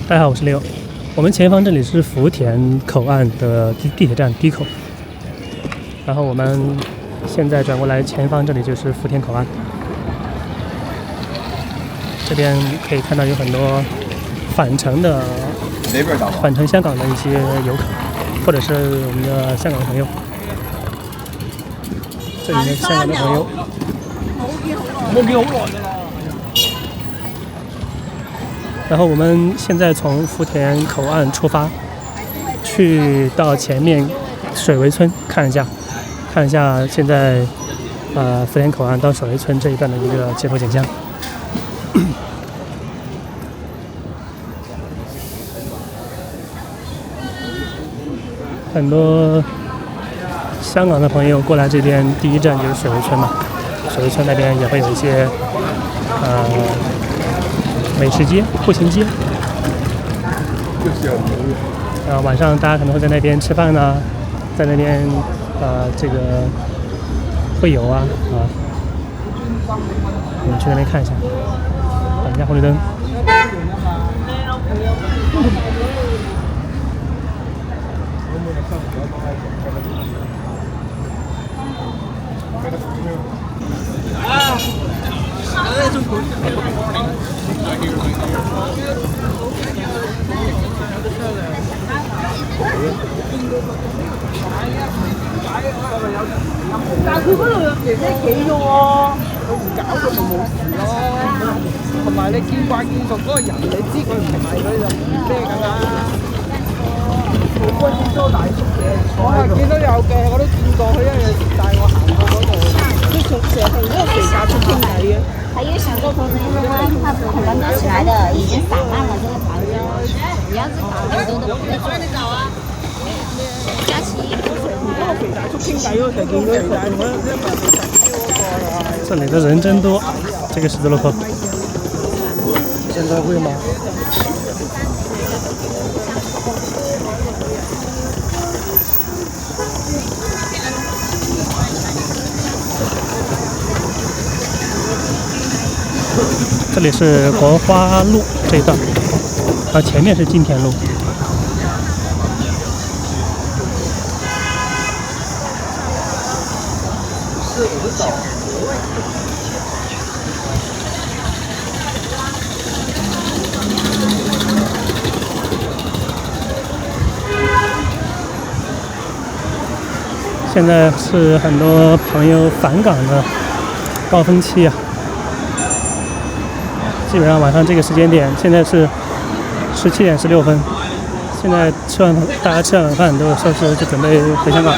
大家好，我是六。我们前方这里是福田口岸的地铁站 D 口，然后我们现在转过来，前方这里就是福田口岸。这边可以看到有很多返程香港的一些游客，或者是我们的香港的朋友。这里面是香港的朋友。冇見好耐㗎啦。然后我们现在从福田口岸出发，去到前面水围村看一下现在福田口岸到水围村这一段的一个街头景象。很多香港的朋友过来这边，第一站就是水围村嘛。水围村那边也会有一些美食街、步行街。晚上大家可能会在那边吃饭呢，在那边这个会有我们去那边看一下，等一下红绿灯。但佢嗰度有姐姐企嘅喎，佢唔搞佢咪冇事咯。同埋你見慣見熟嗰個人，你知佢唔係佢就唔咩㗎啦。好關啲多大叔嘅，我係見到有嘅，我都見過佢，因為帶我行過嗰度。佢成日同嗰個肥仔出傾偈嘅。还有想做投资，因为它是很刚刚起来的，已經散漫了这个团队。你要是搞很多都不会做。佳琪，嗰個肥仔出傾偈嗰時見到肥仔，我一個肥仔燒嗰個。这里的人真多，这个十字路口。現在會嗎？这里是国花路这一段，前面是金田路。现在是很多朋友返港的高峰期啊。基本上晚上这个时间点，现在是17点16分。现在大家吃完晚饭都收拾就准备回香港。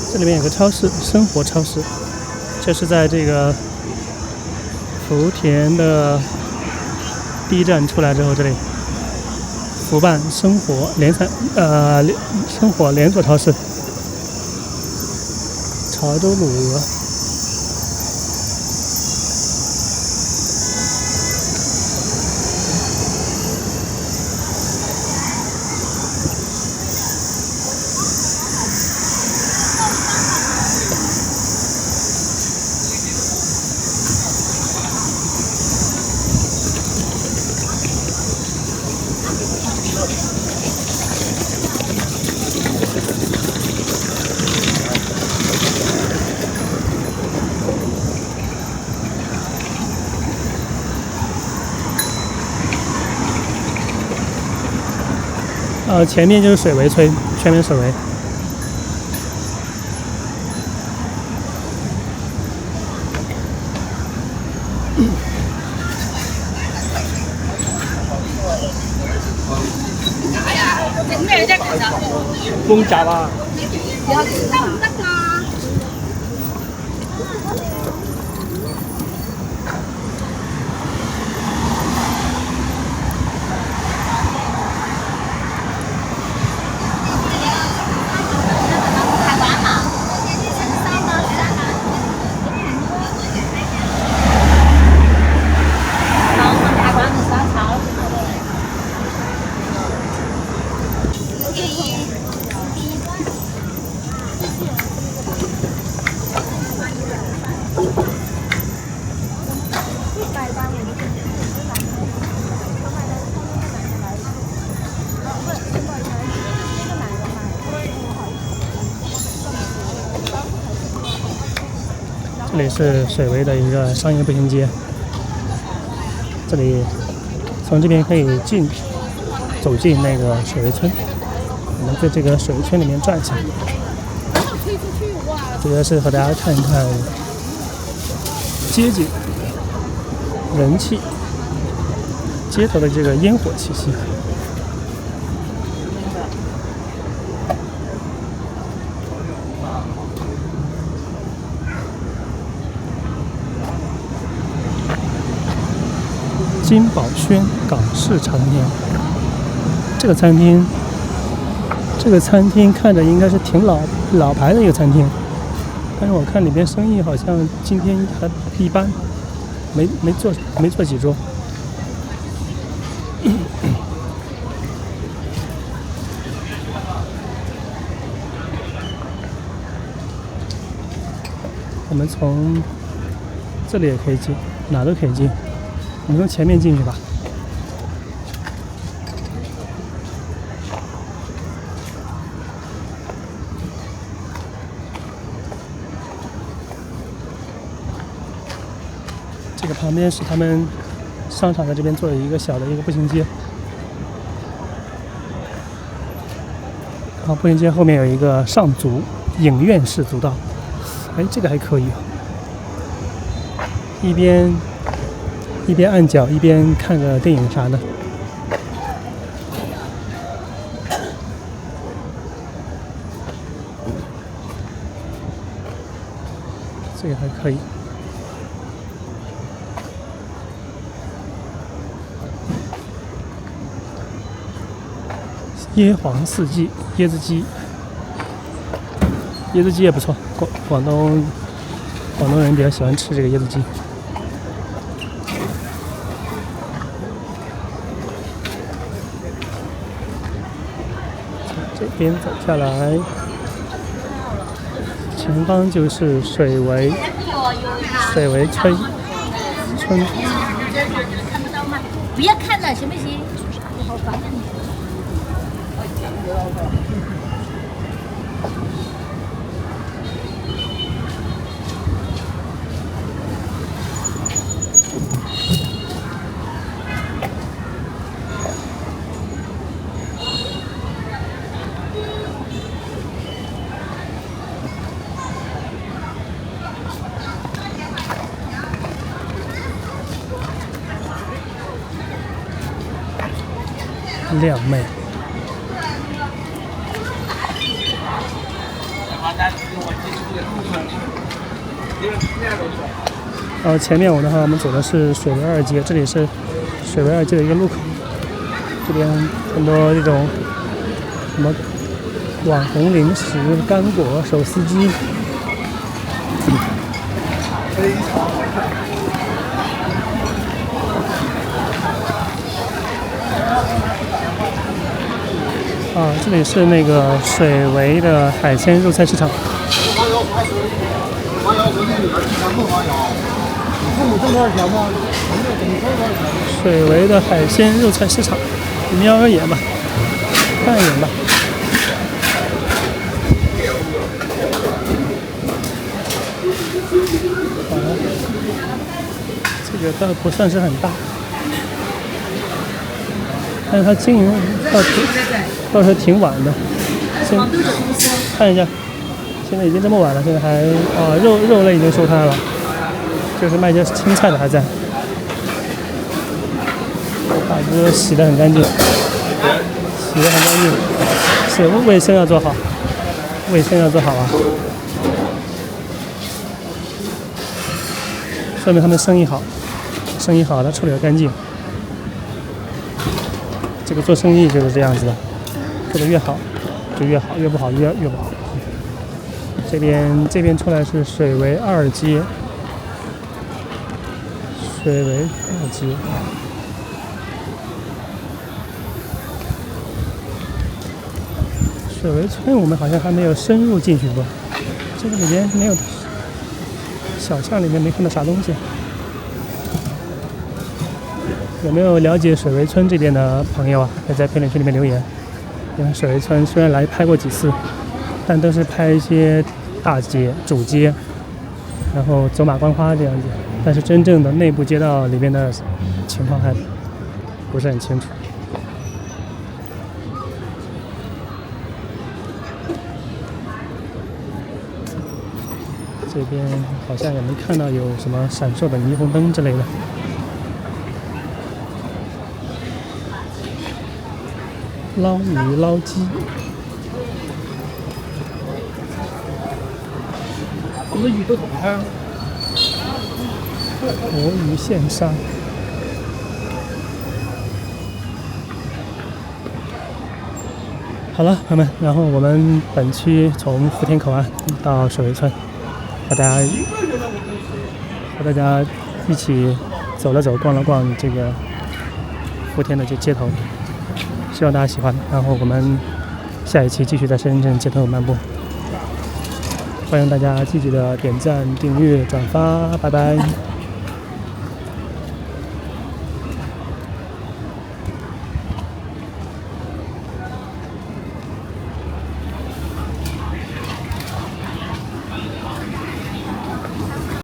这里面有个超市，生活超市，就是在这个福田的第一站出来之后，这里福办生活连锁超市，潮州卤鹅。前面就是水围村，全面水围。公仔啊！这里是水围的一个商业步行街，这里从这边可以走进那个水围村，我们在这个水围村里面转一下，主要是和大家看一看街景、人气、街头的这个烟火气息。金宝轩港式茶餐厅，这个餐厅看着应该是挺老牌的一个餐厅，但是我看里边生意好像今天还一般，没做几桌。我们从这里也可以进，哪都可以进。我们从前面进去吧。这个旁边是他们商场在这边做了一个小的一个步行街，然后步行街后面有一个上足影院式足道，哎，这个还可以啊，一边按脚一边看个电影啥的。这个还可以。椰皇四季椰子鸡，椰子鸡也不错，广东人比较喜欢吃这个椰子鸡。这边走下来，前方就是水围村。不要看了，行不行？好烦啊你！靓妹，前面我们走的是水围二街，这里是水围二街的一个路口，这边很多这种什么网红零食、干果、手撕鸡，啊，这里是那个水围的海鲜肉菜市场。水围的海鲜肉菜市场，瞄一眼吧，看一眼吧。这个倒不算是很大，但是它经营倒是挺晚的。先看一下，现在已经这么晚了，现在还肉类已经收摊了，就是卖一些青菜的还在。把这洗得很干净，洗得很干净，是卫生要做好，卫生要做好啊。说明他们生意好，生意好，他处理得干净。这个做生意就是这样子的，做得越好就越好，越不好越不好。这边出来是水围二街，水围二街。水围村我们好像还没有深入进去过，这个里面没有，小巷里面没看到啥东西。有没有了解水围村这边的朋友啊？可以在评论区里面留言。因为水围村虽然来拍过几次，但都是拍一些大街、主街，然后走马观花这样子。但是真正的内部街道里面的情况还不是很清楚。这边好像也没看到有什么闪烁的霓虹灯之类的。捞鱼捞鸡，咁多魚都同鄉。活鱼现杀。好了，朋友们，然后我们本期从福田口岸到水围村，和大家一起走了走，逛了逛这个福田的这街头，希望大家喜欢。然后我们下一期继续在深圳街头漫步，欢迎大家积极的点赞、订阅、转发，拜拜。